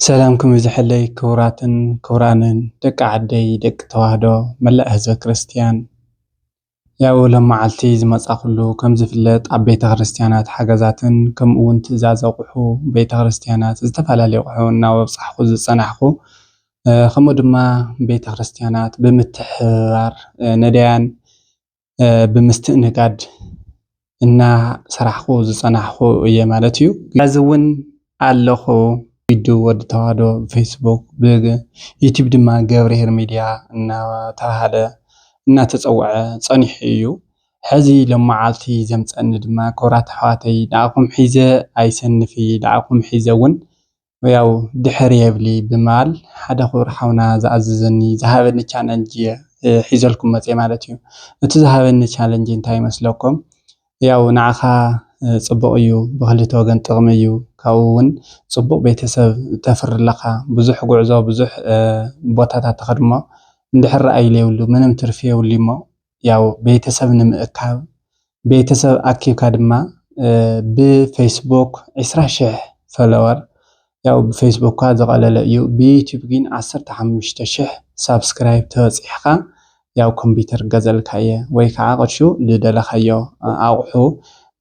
ሰላምኩም ይዝሕለይ ክቡራትን ክቡራንን ደቂ ዓደይ ደቂ ተዋህዶ መላእ ህዝበ ክርስቲያን ያው ለመዓልቲ ዝመጻኹሉ ከም ዝፍለጥ ኣብ ቤተ ክርስቲያናት ሓገዛትን ከምኡ እውን ትእዛዝ ኣቑሑ ቤተ ክርስቲያናት ዝተፈላለዩ ኣቑሑ እናበፅሕኹ ዝፀናሕኹ ከምኡ ድማ ቤተ ክርስቲያናት ብምትሕብባር ነዳያን ብምስትእንጋድ እናሰራሕኹ ዝፀናሕኹ እየ ማለት እዩ። ሕዚ እውን ኣለኹ ቪድዮ ወዲ ተዋህዶ ፌስቡክ ብዩቲዩብ ድማ ገብርሄር ሚድያ እናተባህለ እናተፀውዐ ፀኒሑ እዩ። ሕዚ ሎመዓልቲ ዘምፀኒ ድማ ክቡራት ኣሕዋተይ ንዓኹም ሒዘ ኣይሰንፊ ንዓኹም ሒዘ እውን ያው ድሕሪ የብሊ ብምባል ሓደ ክቡር ሓውና ዝኣዘዘኒ ዝሃበኒ ቻለንጅ ሒዘልኩም መፅየ ማለት እዩ። እቲ ዝሃበኒ ቻለንጅ እንታይ ይመስለኩም? ያው ንዓኻ ፅቡቅ እዩ ብክልተ ወገን ጥቕሚ እዩ ካብኡ እውን ፅቡቅ ቤተሰብ ተፍርለኻ ብዙሕ ጉዕዞ ብዙሕ ቦታታት ትኸድ እሞ እንድሕር ረኣይ የብሉ ምንም ትርፊ የብሉ እሞ ያው ቤተሰብ ንምእካብ ቤተሰብ ኣኪብካ ድማ ብፌስቡክ 20,000 ፎሎወር ያው ብፌስቡክ ዝቐለለ እዩ ብዩቲዩብ ግን 15,000 ሳብስክራይብ ተበፂሕካ ያው ኮምፒተር ገዘልካ እየ ወይ ከዓ ቅድሹ ዝደለኻዮ ኣቑሑ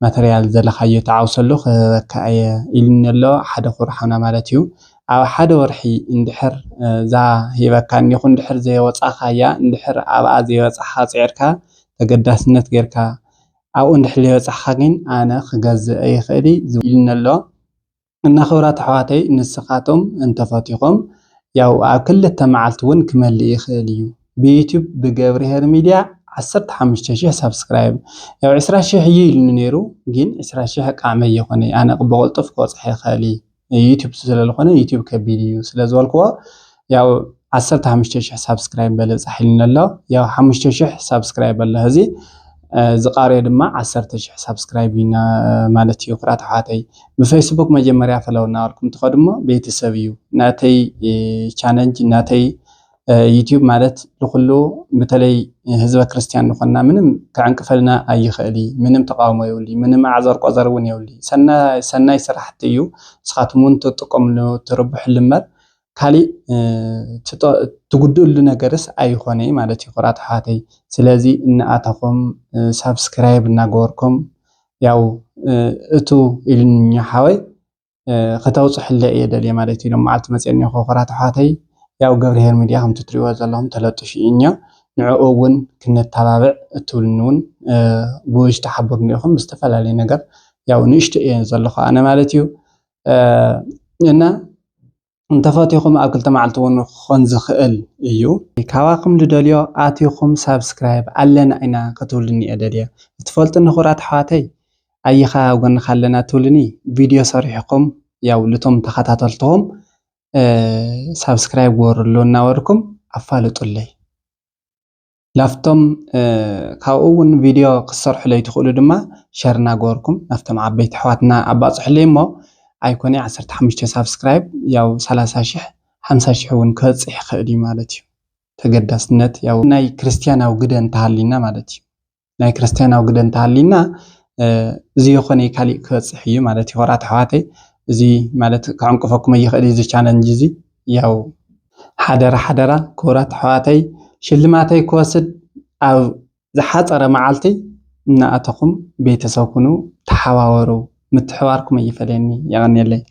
ማተርያል ዘለኻዮ ተዓውሰሉ ክህበካ እየ ኢሉኒ ኣሎ ሓደ ክቡር ሓውና ማለት እዩ። ኣብ ሓደ ወርሒ እንድሕር እዛ ሂበካኒ ይኹን እንድሕር ዘይወፃእካያ እንድሕር ኣብኣ ዘይበፃሕካ ፅዒርካ ተገዳስነት ጌርካ ኣብኡ እንድሕር ዘይበፃሕካ ግን ኣነ ክገዝእ ኣይኽእል ኢሉኒ ኣሎ እና ክቡራት ኣሕዋተይ ንስኻቶም እንተፈቲኹም ያው ኣብ ክልተ መዓልቲ እውን ክመልእ ይኽእል እዩ። ብዩቲዩብ ብገብርሄር ሚድያ 15,000 ሳብስክራይብ ያው 20,000 እዩ ኢሉኒ ነይሩ ግን 20,000 ቃዕመ ይኾነ ኣነ ብቕልጡፍ ክወፅሕ ይኽእል ዩቲዩብ ስለዝኾነ ዩቲዩብ ከቢድ እዩ ስለዝበልክዎ ያው 15,000 ሳብስክራይብ በለፃሕ ኢሉኒ ኣሎ ያው 5,000 ሳብስክራይብ ኣሎ ሕዚ ዝቃርዮ ድማ 10,000 ሳብስክራይብ ኢና ማለት እዩ። ክቡራት ኣሕዋተይ ብፌስቡክ መጀመርያ ፈለው እናበልኩም ትኸዱ እሞ ቤተሰብ እዩ ናተይ ቻለንጅ ናተይ ዩቲዩብ ማለት ንኩሉ በተለይ ህዝበ ክርስቲያን ንኾንና ምንም ክዕንቅፈልና ኣይኽእል ምንም ተቃውሞ የብሉ ምንም ዓዘር ቆዘር እውን የብሉ ሰናይ ስራሕቲ እዩ ንስኻትኩም እውን ትጥቀምሉ ትርብሕሉ እምበር ካሊእ ትጉድእሉ ነገርስ ኣይኮነ ማለት እዩ። ክቡራት ኣሕዋተይ ስለዚ እናኣተኹም ሳብስክራይብ እናገበርኩም ያው እቱ ኢሉኒ ሓወይ ከተውፅሕለ እየ ደልየ ማለት እዩ። ሎመዓልቲ መፅአኒ ክቡራት ኣሕዋተይ ያው ገብርሄር ሚድያ ከምቲ ትሪእዎ ዘለኹም ተለጢፉ እኒኦ ንዕኡ እውን ክንተባብዕ እትብልኒ እውን ብውሽጢ ሓብርኒ ኢኹም ብዝተፈላለየ ነገር ያው ንእሽቶ እየ ዘለኹ ኣነ ማለት እዩ እና እንተፈቲኹም ኣብ ክልተ መዓልቲ እውን ክኾን ዝኽእል እዩ። ካባኹም ዝደልዮ ኣትይኹም ሳብስክራይብ ኣለና ኢና ክትብልኒ እየ ደልየ እትፈልጥኒ ክቡራት ኣሕዋተይ ኣይኻ ኣብ ጎንካ ኣለና ትብልኒ ቪድዮ ሰሪሕኩም ያው ልቶም ተኸታተልትኹም ሳብስክራይብ ግበሩሉ እናበልኩም ኣፋልጡለይ ላፍቶም ካብኡ እውን ቪድዮ ክሰርሑ ለይትኽእሉ ድማ ሸር እናገበርኩም ናፍቶም ዓበይቲ ኣሕዋትና ኣባፅሑለይ እሞ ኣይኮነ 15,000 ሳብስክራይብ ያው 30,000 50,000 እውን ክበፅሕ ይኽእል እዩ ማለት እዩ። ተገዳስነት ያው ናይ ክርስትያናዊ ግደ እንተሃሊና ማለት እዩ ናይ ክርስትያናዊ ግደ እንተሃሊና እዚ ይኾነ ካሊእ ክበፅሕ እዩ ማለት እዩ። ክቡራት ኣሕዋተይ እዚ ማለት ክዕንቅፈኩም ኣይኽእል እዚ ቻለንጅ እዚ ያው ሓደራ ክቡራት ኣሕዋተይ ሽልማተይ ክወስድ ኣብ ዝሓፀረ መዓልቲ እናኣተኹም ቤተሰብ ኩኑ ተሓባበሩ ምትሕባርኩም ኣይፈለየኒ የቀኒየለይ።